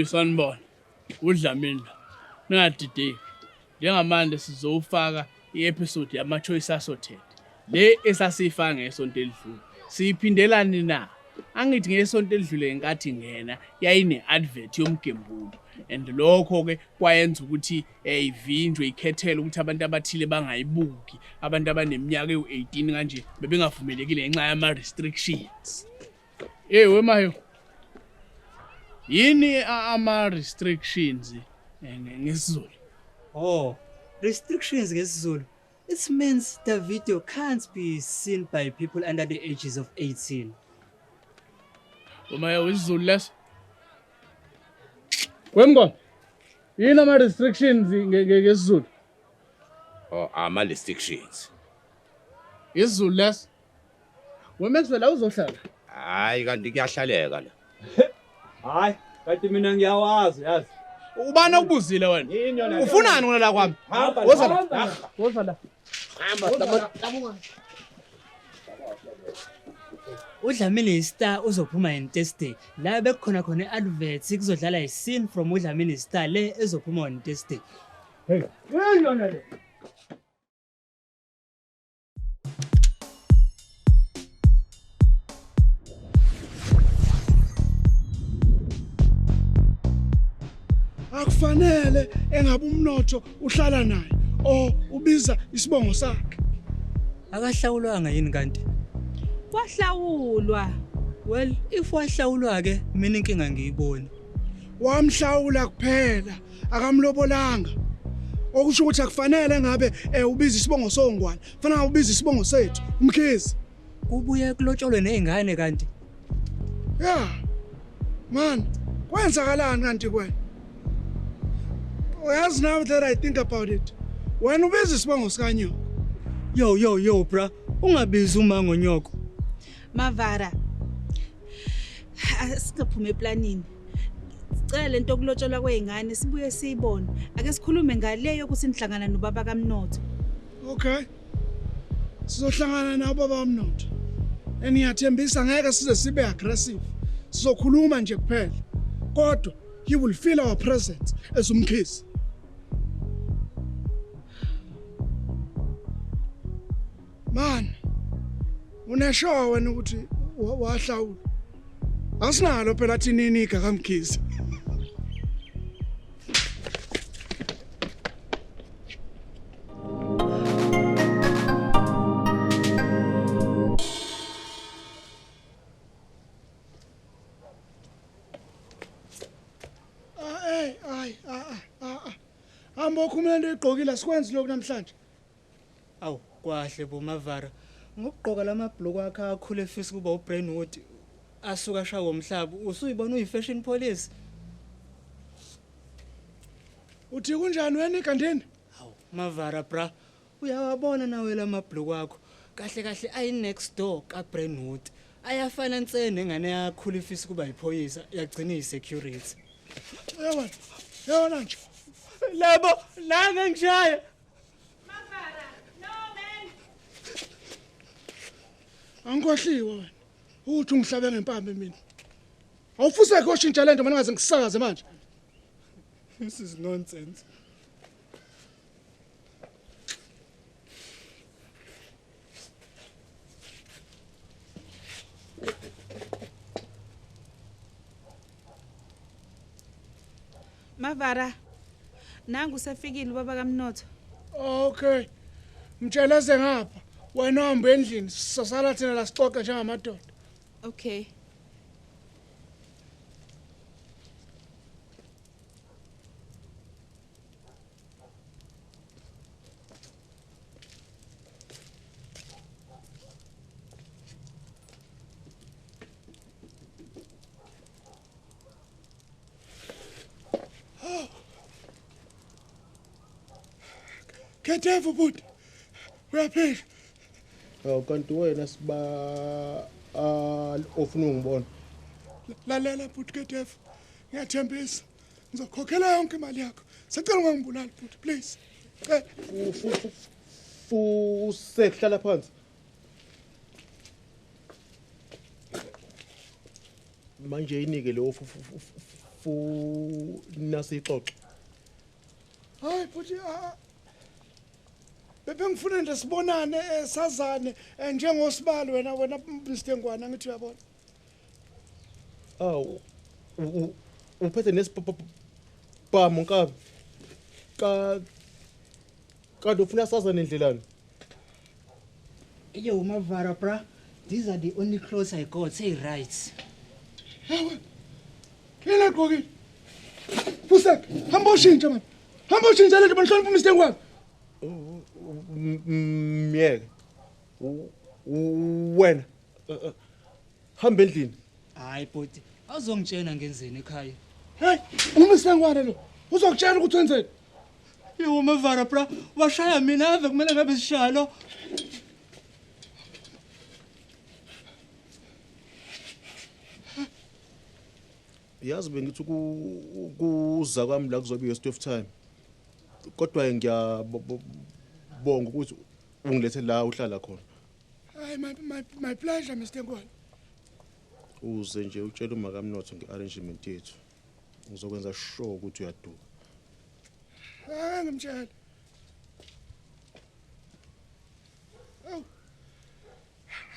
Sanibona. Udlamini. Ningadideki. Njengamanje sizofaka i-episode yama-choice assorted. Le esasifaka ngesonto elidlule. Siyiphindelani na? Angithi ngesonto elidlule ngenkathi ngena yayine-advert yomgembulo. And lokho ke kwayenza ukuthi ivinjwe ikhethele ukuthi abantu abathile bangayibuki. Abantu abaneminyaka ewu-18 kanje bebengavumelekile ngenxa yama-restrictions. Wemayo. Yini ama-restrictions ngesizulu? Oh, restrictions ngesizulu. It means the video can't be seen by people under the ages of 18. Wemayo isizulu leso? Wemngoma. Yini ama-restrictions ngesizulu? Oh, ama-restrictions. Isizulu leso? Wemexwe la uzohlala? Hayi kanti kuyahlaleka la. Hayi, kanti mina ngiyawazi yazi. Ubani okubuzile wena? Ufunani wena la kwami? Woza la. Woza la. Hamba. Udlamini Star uzophuma on Thursday. La bekukhona khona i-adverts kuzodlala i-scene from Udlamini Star le ezophuma on Thursday. Hey. Yona le. Akufanele engabe umnotho uhlala naye ubiza isibongo sakhe. Akahlawulwanga yini kanti? Wahlawulwa. Well, if wahlawulwa ke mina inkinga ngiyiboni. Wamhlawula kuphela, akamlobolanga. Okusho ukuthi akufanele ngabe ubiza isibongo songwane, kufanele ubiza isibongo sethu, umkhizi. Kubuye kulotsholwe nezingane kanti. Yeah. Man, kwenzakalani kanti kwena? As now that I think about it, when ubiza isibongo sikanyo. Yo bra, ungabizi uma ngonyoko. Mavara. Asingaphume eplanini. Sicela lento okulotsholwa kweingane sibuye siyibone. Ake sikhulume ngaleyo ukuthi nihlangana nobaba kaMnotho. Okay. Sizohlangana nababa kaMnotho. Eniyathembisa ngeke size sibe aggressive. Sizokhuluma nje kuphela. Kodwa he will feel our presence as umkhizi. Man, uneshowa wena ukuthi wahlawula. Asinalo phela thina inika kaMkhizi. Hamba ukhumela into egqokile sikwenze lokho namhlanje. Awu, kwahle bomavara. Ngokugqoka lamabhloko akhe akhule efisa kuba uBrainwood asuka shawo umhlaba. Usuyibona uyi-fashion police. Uthi kunjani wena igandini? Hawu, mavara bra. Uyawabona nawe lamabhloko akho. Kahle kahle ayi next door kaBrainwood. Ayafana nsene ngane yakhula efisa kuba yiphoyisa, yagcina i-security. Yabona nje. Lebo, nanga ngishaya. Mavara, no man. Angikhohliwe wena. Uthi ungihlabe ngempambe mina. Awufuse koshintsha lento mina ngaze ngisakaze manje. This is nonsense. Mavara. Nangu sefikile ubaba kaMnotho. Okay. Mtsheleze ngapha. Wena hamba endlini sisasala thina la sixoxe njengamadoda. Okay. Ketefu but. Uyaphila. Kanti wena siba ofuna ungibona. Lalela but Ketefu. Ngiyathembisa. Ngizokhokhela yonke imali yakho. Sicela ungangibulali but please. Usehlala phansi. Manje inike lo ufuna sixoxe. Hayi futhi bengifuna nje sibonane sazane njengosibali wena Mr Ngwane ngithi uyabona. Awu uphethe nesibhamu nkabi. Kanti ufuna sazane endlelani? Yo Mavara bra, these are the only clothes I got. Say right. Hawe. Kela gqokile. Pusek, hamba ushintsha man. Hamba ushintsha le nto banhlonipha Mr Ngwane. Myeke. Wena hamba endlini. Hayi bhuti, awuzongitshena ngenzeni ekhaya. Hey, uMr Ngwane lo. Uzokutshela ukuthi wenzeni. Yo Mavara bra, washaya mina ave kumele ngabe sishalo. Yazi bengithi kuza kwami la kuzobe waste of time. Kodwa ngiyabonga ukuthi ungilethe la uhlala khona. Hayi my pleasure Mr Ngwane. Uze nje utshela uMakamnotho ngearrangement yethu. Ngizokwenza sure ukuthi uyaduka. Hayi ngimtshela. Aw.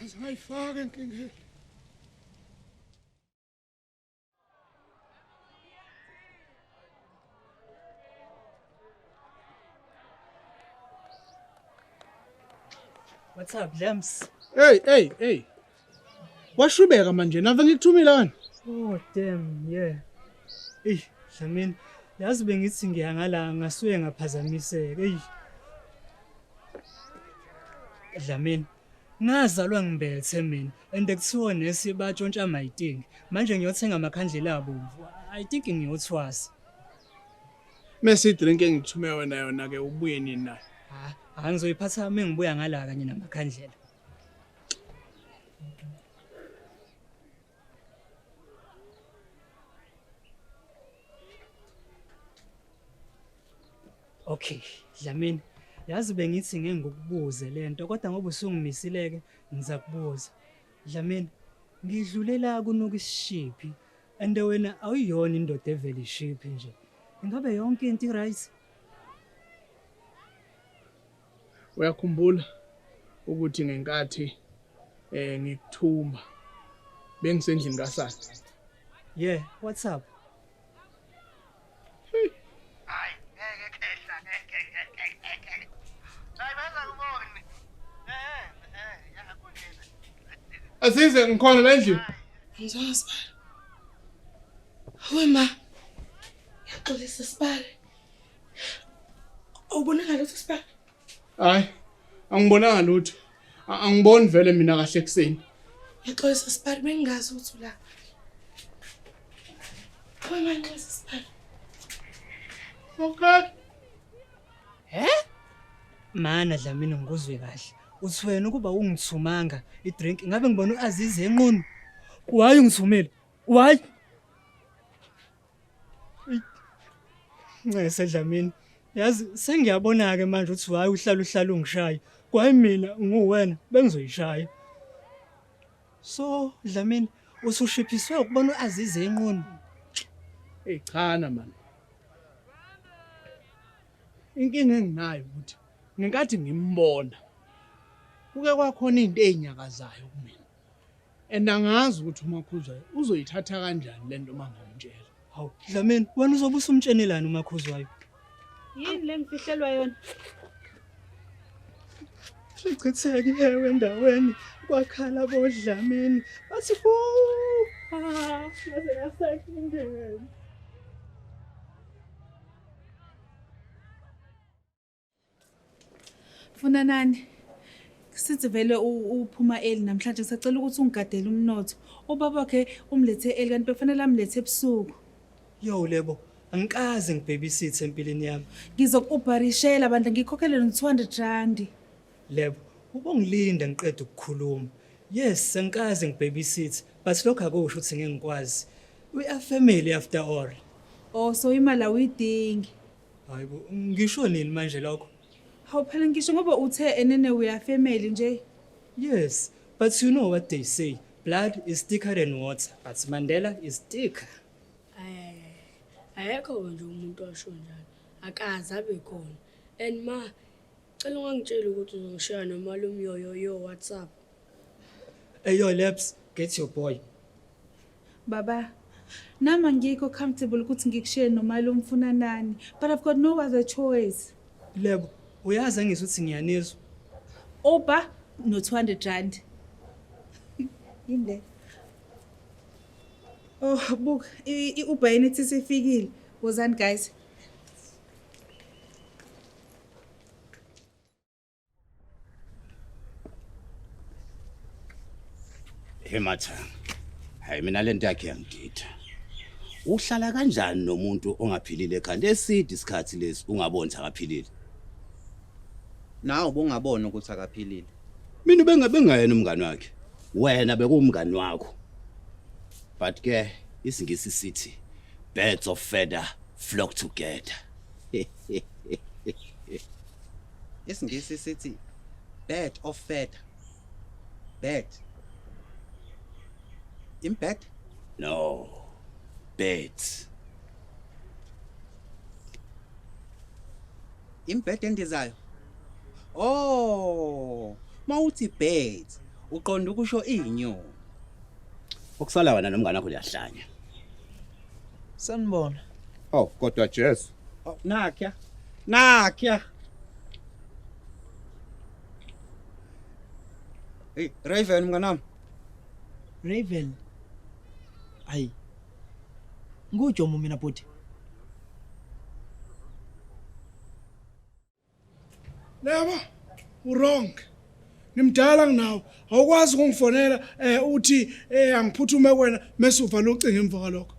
Azingayifaka inkingeni. What's up, Lems? Hey. Washubeka manje nave ngikuthumile kana. Oh damn, yeah. Dlamini, yazi bengithi ngiyangala ngasuye ngaphazamiseka. Dlamini, ngazalwa ngibethe mina and kuthiwa nesibatshontsha mayitingi. Manje ngiyothenga amakhandlela abomvu. I think ngiyothwasa. Mase drink engithume wena yona ke ubuye nini nayo. Angizoyiphatha mina ngibuya ngala kanye namakhandlela. Okay, Dlamini, yazi bengithi ngeke ngikubuze lento kodwa ngoba usungimisile ngiza kubuza. Dlamini, ngidlulela kunuka isishiphi and wena awuyona indoda evela ishiphi nje. Ingabe yonke into right? Uyakhumbula ukuthi ngenkathi ngikuthuma bengisendlini kaSana. Yeah, what's up? Asize ngikhona la endlini. Ngizwa Sibali. Wema. Yaxolisa Sibali. Awubonanga lutho Sibali? Hayi, angibonanga lutho. Angiboni vele mina kahle kuseni. Yaxolisa Sibali bengazi ukuthi ula. Wema ngiyazi Sibali. Okay. Mana Dlamini ngikuzwe kahle. Uthi wena ukuba ungithumanga idrink ngabe ngibona uAzizi enqunu. Why ungithumile? Why? Ngese Dlamini. Yazi sengiyabona ke manje uthi hayi uhlala ungishaya. Kwayi mina nguwena bengizoyishaya. So Dlamini usushiphiswe ukubona uAzizi enqunu. Hey chana man. Inkinga enginayo ukuthi ngenkathi ngimbona kuke kwakhona into ezinyakazayo kumina. Angazi ukuthi uMakhuzwayo uzoyithatha kanjani lento mangomtshela. Hawu Dlamini wena uzobe usumtshenelani uMakhuzwayo? Yini lengifihlelwa yona? Sichitheke ewe endaweni kwakhala boDlamini. Bathi yaze yasakindeni. Funa nani? Sithi vele uphuma eli namhlanje sacela ukuthi ungigadele umnotho. Ubaba wakhe umlethe eli kanti befanele amlethe ebusuku. Yo lebo, angikaze ngibabysit empilweni yami. Ngizokubharishela bandla ngikhokhele no200 Lebo, ubongilinda ngiqeda ukukhuluma. Yes, angikaze ngibabysit, but lokho akusho ukuthi ngeke ngikwazi. We are family after all. Oh, so imali awuyidingi. Hayibo, ngisho nini manje lokho? Hawu phela ngisho ngoba uthe enene we are family nje. Yes, but you know what they say, blood is thicker than water, but Mandela is thicker. Ayekho nje umuntu washo njalo. Akaze abe khona. And ma, cela ungangitshela ukuthi uzongishaya nomalume yo WhatsApp. Hey yo Labs, get your boy. Baba, nama ngikho comfortable ukuthi ngikushare nomalume umfuna nani, but I've got no other choice. Lebo, uyazi angisuthi ngiyanizwa. Oba no 200 rand. Yinde. Oh, book, i-Uber yenithi sifikile. Wozani guys? Hey Mathanga. Hayi mina lento yakhe yangidida. Uhlala kanjani nomuntu ongaphilile ekhanda eside isikhathi lesi ungabona akaphilile? Nawe ubungabona ukuthi akaphilile. Mina bengayena umngani wakhe. Wena bekuwumngani wakho. But ke isingisi sithi birds of feather flock together. Isingisi sithi bird of feather. Bird. Impact? No. Birds. Impact endizayo. Oh, mawuthi birds, uqonda ukusho inyoni. Okusala wena nomngane wakho liyahlanya. Sanibona. Oh, kodwa Jesu. Oh, nakya. Hey, Raven mnganami. Raven. Hayi. Ngujomo mina bhuti. Leba, wrong. Nimdala nginawo. Awukwazi ukungifonela uthi angiphuthume kuwena mase uvala ucingo emva kwalokho.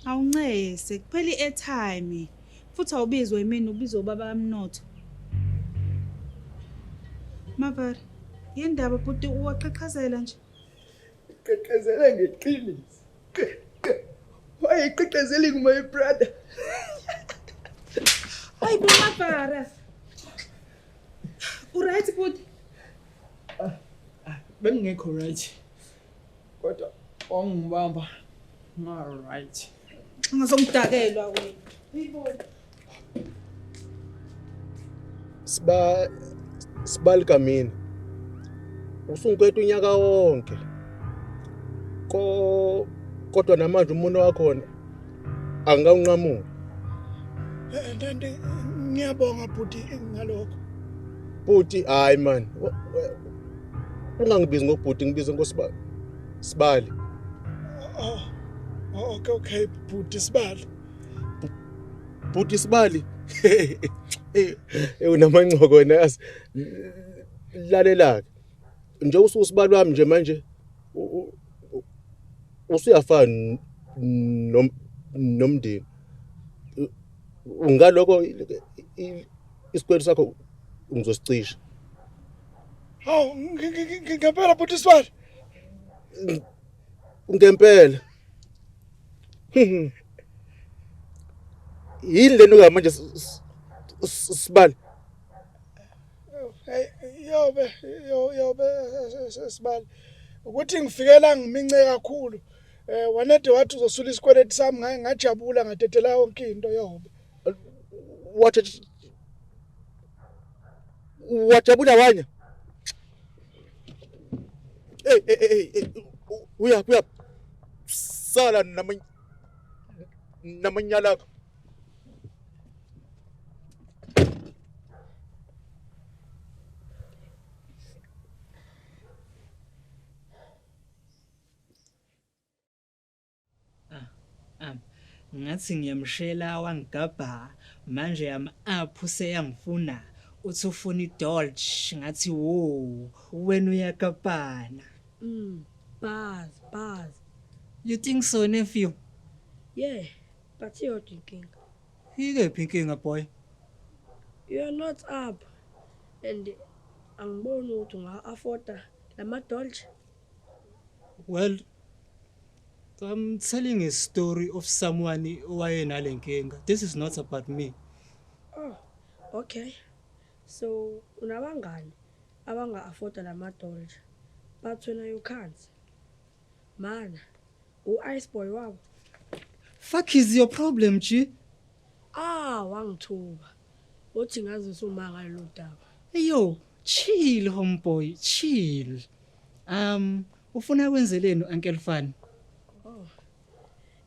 Awuncese, kuphela i-airtime. Futhi awubizwe yimini ubizwe ubaba kaMnotho. Mavar, yindaba bhuti uwaqhaqhazela nje. Qeqezele ngeqiniso. Wayiqeqezeli my brother. Hayi Mavara. Uright bhuti? Bengekho right. Kodwa ongibamba ma right. Ngizomdakelwa wena. Yibona. Sibalika mina. Usungiqeda unyaka wonke. Kodwa namanje umuntu wakhona angawunqamuka. Ngiyabonga bhuti ngalokho. Bhuti hayi man. Ungangibizi ngobhuti ngibize ngosibali. Oh, okay bhuti Sibali. Bhuti Sibali. Unamangcoko nazi. Lalela. Nje ususibali wami nje manje usuyafana nomndeni. Ungaloko isikweli sakho ngizosicisha. Hawu ngempela bhuti Sibali. Ngempela. Yini lento ngamanje Sibali? Hey yobe Sibali. Ukuthi ngifikela ngimince kakhulu. Wanede wathi uzosula isikweleti sami ngajabula ngadedela yonke into yobe. Wajabula wanya. Uya sala namanyala. Ngathi ngiyamshela wangigabha manje yam-aphu seyangifuna uthi ufuna idolch ngathi wo wena uyakapana. Buzz. You think so nephew? Yeah, but you're thinking. Ikephi inkinga boy? You're not up. And angiboni ukuthi unga-afforda lama-dolch. Well, I'm telling a story of someone owayenalenkinga. This is not about me. Oh, okay. So, unabangani abanga-afforda lama-dolch. But when you can't. Man, u-ice boy wabo. Fuck is your problem, G? Wangithuba. Uthi ngazi usumanga lo daba. Yo, chill homeboy, chill. Ufuna kwenzeleni Uncle Fan?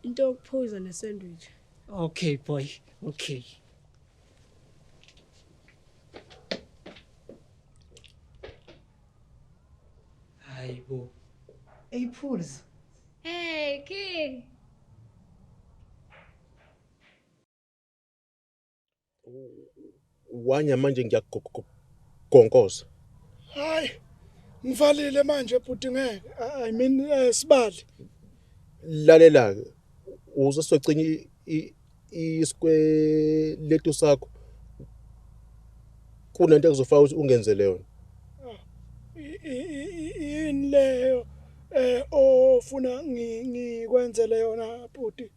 Into yokuphuza nesandwich. Okay boy, okay. Hayibo. Hey Pools. Hey King. Wanya manje ngiyagonkoza. Hayi. Ngivalile manje futhi ngeke. I mean Sibali. Lalela ke. Uzosocina isikweletu sakho. Kunento ekuzofaka ukuthi ungenzele yona. Yini leyo ofuna ngikwenzele yona futhi?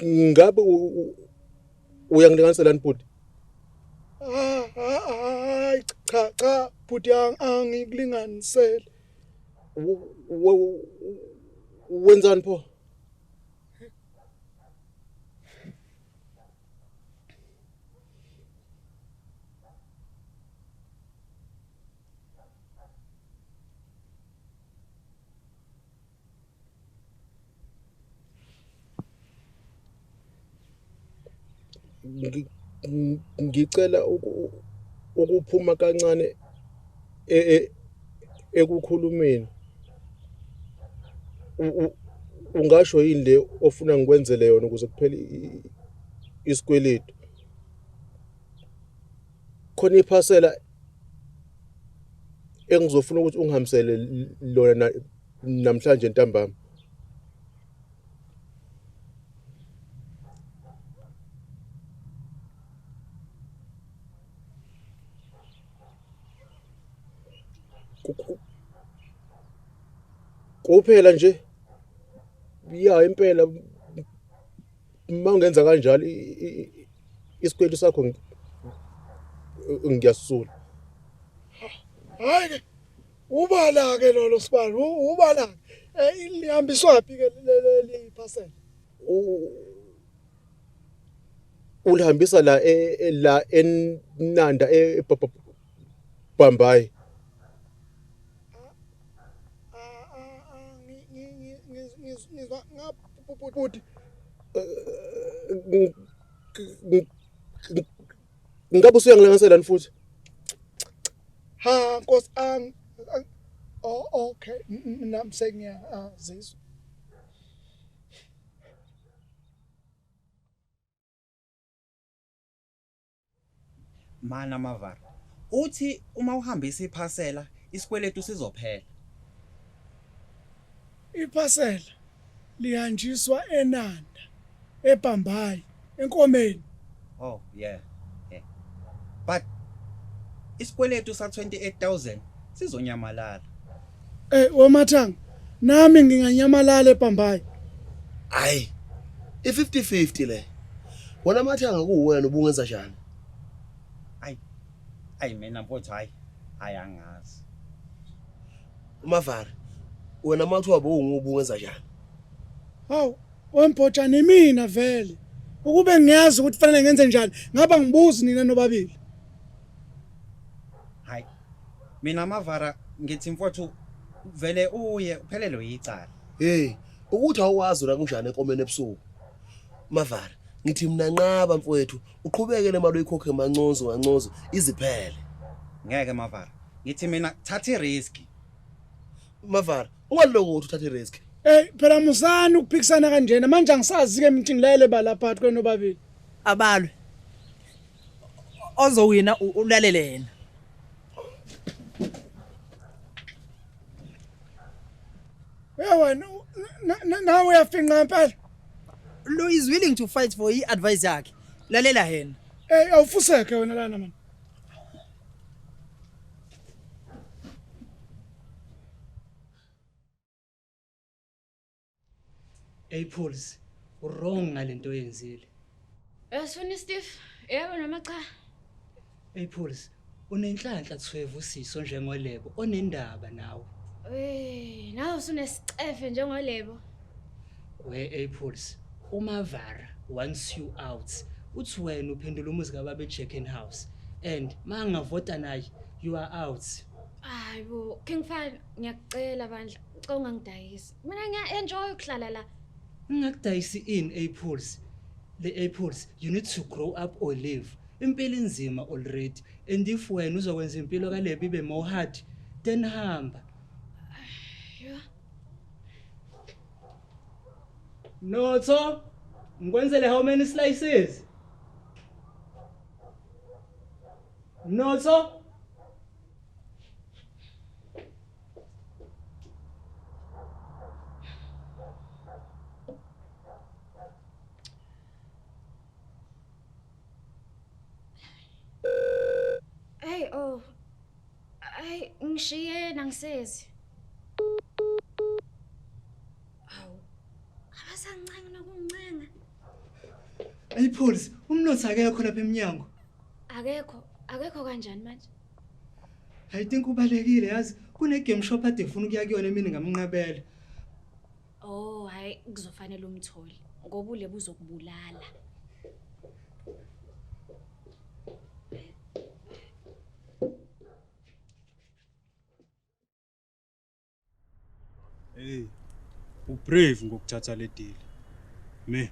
Ngabe uyangilinganisela nibhuti? Hayi cha futhi angikulinganisele. Wenzani pho? Ngicela ukuphuma kancane ekukhulumeni. Ungasho yini le ofuna ngikwenzele yona ukuze kuphele isikweletu? Khona iphasela engizofuna ukuthi ungihambisele lona namhlanje ntambama. Kuphela nje ya impela mangenza kanjalo isikweletu sakho ngiyasula. Hayi ke ubala ke lolo Sibali ubala lihambiswa phi ke leli parcel? Ulihambisa la eNanda eBhambayi. Ngizwa ngaphuthi ngabe usuyangilanganisela futhi? Ha Nkosi okay nami sengiyazizwa. Mana Mavara. Uthi uma uhambisa iphasela isikweletu sizophela. Iphasela lihanjiswa eNanda eBhambayi enkomeni. Oh yeah. But isikweletu sa 28,000 sizonyamalala. Wamathanga nami nginganyamalala eBhambayi. Hayi. I50-50 le. Wona Mathanga kuwena ubungenza njani? Hayi mina mfowethu ayangazi. Mavara. Wena mathu wabo ungubungenza njani? Hawu, wempotshana mina vele. Ukube ngiyazi ukuthi fanele ngenze njani, ngaba ngibuzi nina nobabili. Hayi. Mina Mavara ngithi mfowethu vele uye uphelelwe yicala. Hey, ukuthi awazi la kunjani enkomeni ebusuku. Mavara, ngithi mina nqaba mfowethu, uqhubekele imali oyikhokhe manconzo iziphele. Ngeke Mavara. Ngithi mina thatha irisk. Mavara, ungaloko uthi uthathe irisk. Phela musani ukuphikisana kanjena manje angisazi ke mithi ngilele bala phakathi kwenobabili. Abalwe. Ozowina ulalele yena. Wena nawe uyafinqa impela. Lo is willing to fight for i-advice yakhe. Lalela yena. Awufuseke wena lana man. Hey Pools, wrong ngalento oyenzile. Yasifuna Steve, yebo noma cha? Hey Pools, unenhlanhla thwevu usiso njengolebo onendaba nawe. Nawe usunesicefe njengolebo. Hey Pools, uMavara wants you out. Uthi wena uphendula umuzi kaBaba eJacken House and mangavota naye you are out. Hayibo, King Fan, ngiyacela bandla, ucela ungangidayisi. Mina ngiya-enjoy ukuhlala la. Ngingakudayisi in Apples. The Apples, you need to grow up or live. Impilo inzima already. And if wena uzokwenza impilo kaLebo ibe more hard, then hamba. Yo. Notho, ngikwenzele how many slices? Notho. Hey, oh. Ay, ngishiye nangisezi. Awu. Abasancane nokuncenga. Apples, umnotho akekho lapha eminyango. Akekho kanjani manje? I think ubalekile yazi kune game shop ade ufuna ukuya kuyona mina ngamnqabela. Oh, hayi kuzofanele umtholi ngoba uLebo uzokubulala. Hey, ubrave ngokuthatha le deal. Me.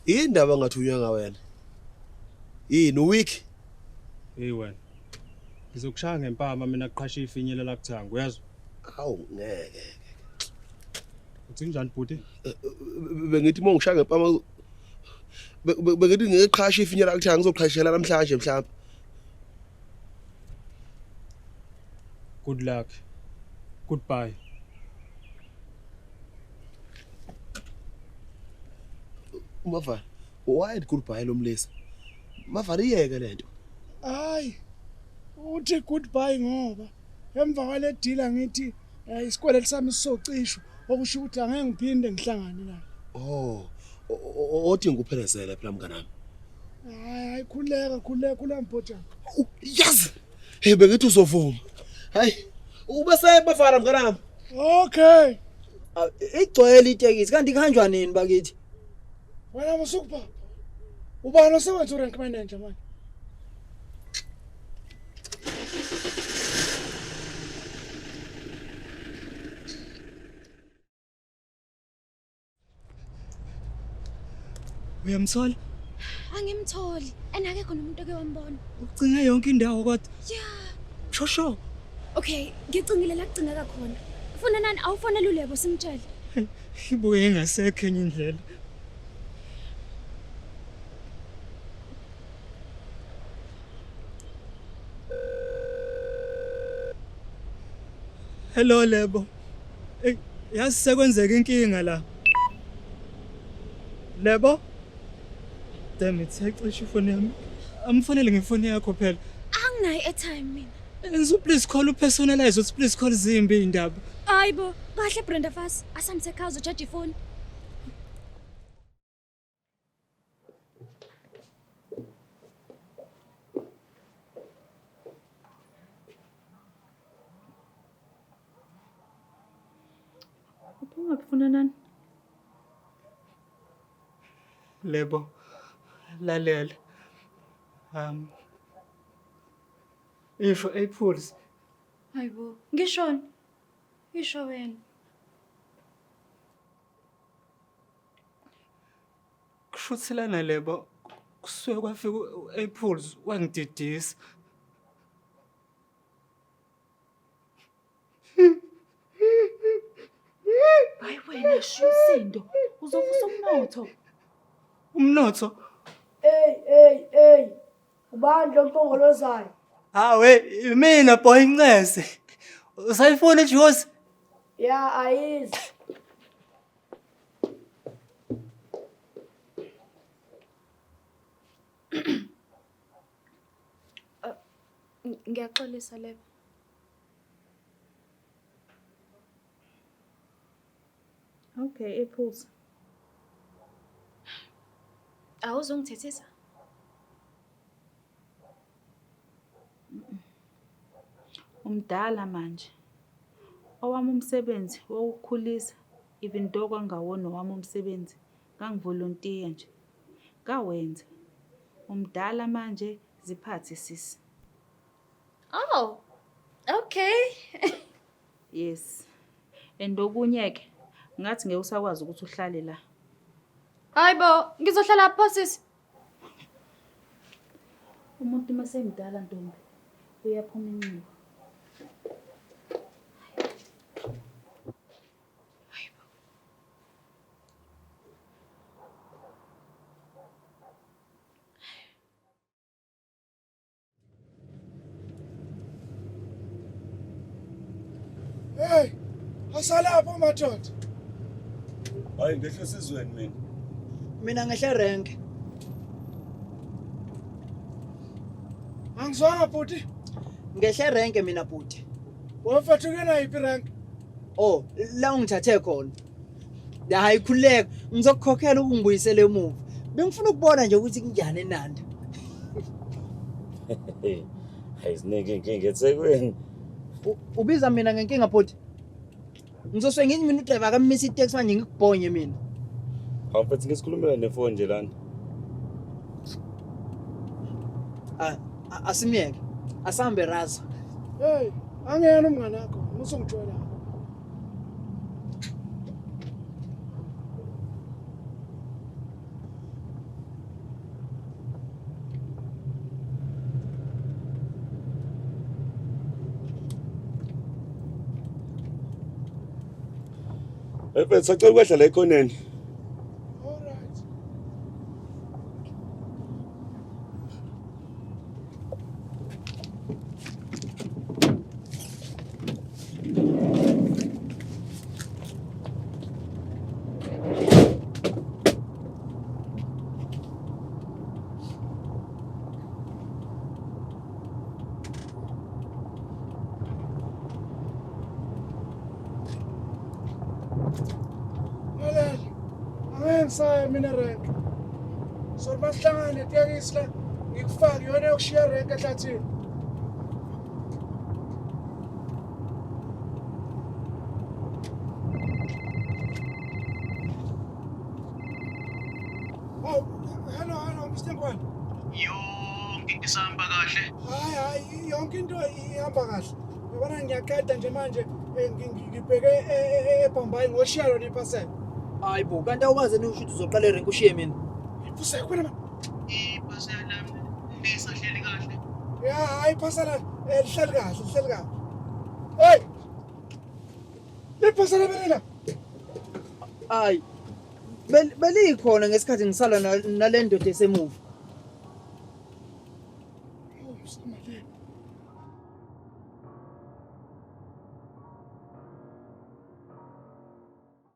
Indaba ngathunywa nga wena. Yini week? Hey wena. Ngizokushaya ngempama mina kuqhasha ifinyelela kuthanga, uyazi? Hawu ngeke. Uthi njani bhuti? Bengithi mongishaya ngempama bengithi ngiqhasha ifinyela kuthanga ngizoqhashela namhlanje mhlawumbe. Good luck. Goodbye. Mavara, why goodbye lo mlisa? Mavara iyeke lento. Hayi. Uthi goodbye ngoba emva kwale deal ngithi isikwele sami sizocishwa okusho ukuthi angeke ngiphinde ngihlangane naye. Oh, othi ngikuphelezele phela mnganami. Hayi khuleka mbhotshana. Yes. Hey bengithi uzovuma. Hayi. Ube sebafana mnganami. Okay. Igcwele itekisi kanti kuhanjwa nini bakithi? Wena musukupha. Ubani osebenza urank manager manje? Uyamthola? Angimtholi. Enakekho nomuntu oke wambona. Ucinga yonke indawo kodwa. Yeah. Shosho. Okay, ngicingile la kugcineka khona. Ufuna nani awufonela uLebo simtshele. Ibuye engasekho enye indlela. Hello Lebo. Yazi sekwenzeka inkinga la. Lebo? Damn it, secisha ifoni yami. Amfonele ngefoni yakho phela. Anginayo airtime mina. Enzu please call upersonalize uthi please call Zimbi indaba. Hayibo, kahle Brenda Fast, asamthe khazo charge ifoni. Ungakufuna nani? Lebo. Lalela. Isho Apples. Hayibo, ngishona. Isho wena. Kushuthelana Lebo. Kusuke kwafika Apples wangididisa. Hayi wena shumsindo, uzovusa umnotho. Umnotho? Hey. Ubandla ompongolozayo. Hawe, mina boy Ncese. Usayifona Josi? Yeah, ayizi. Ngiyaxolisa Lebo. Okay, Apples. Awuzongithethisa? Umdala manje. Owami umsebenzi wokukhulisa even though kwangawona wami umsebenzi, ngangivolontiya nje. Ngawenza. Umdala manje ziphathe sisi. Oh, okay. Yes. And okunye-ke, ngathi ngeke usakwazi ukuthi uhlale la. Hayibo, ngizohlala pho sisi. Umuntu masemdala ntombi, uyaphuma inqubo. Hey, asalapho madoda. Hayi ngehle sizweni mina. Mina ngehle rank. Angizwanga bhuti. Ngehle rank mina bhuti. Wafethuke na iphi rank? Oh, la ungithathe khona. La hayikhuleka, ngizokukhokhela ukungibuyisela emuva. Bengifuna ukubona nje ukuthi kunjani eNanda. Hayizinike inkinga eThekwini. Ubiza mina ngenkinga bhuti. Ngizoswe nginyi mina udriver akamisa itaxi manje ngikubhonye mina. Awufethi ngisikhulumela nefoni nje lana. Asimiyeke. Asambe raza. Hey, angena umngane wakho, musungithola. Ebese sacela ukwehla la ekhoneni. Alright. Angensaya mina rank. So masihlangane netekisi la ngikufake yona yokushiya rank ehlathini. Oh, hello Mr. Ngwane. Yonke into isahamba kahle. Hayi yonke into ihamba kahle. Yabona ngiyaqeda nje manje ngibheke eBhambayi ngoshiya lona iparcel. Hayi bo, kanti awukaze nisho ukuthi uzoqala erenk ushiye mina. Usekhona manje. Iparcel lami lisahleli kahle. Ya, hayi iparcel lihleli kahle. Hey! Iparcel belila. Hayi. Belikhona ngesikhathi ngisala nale ndoda esemuva.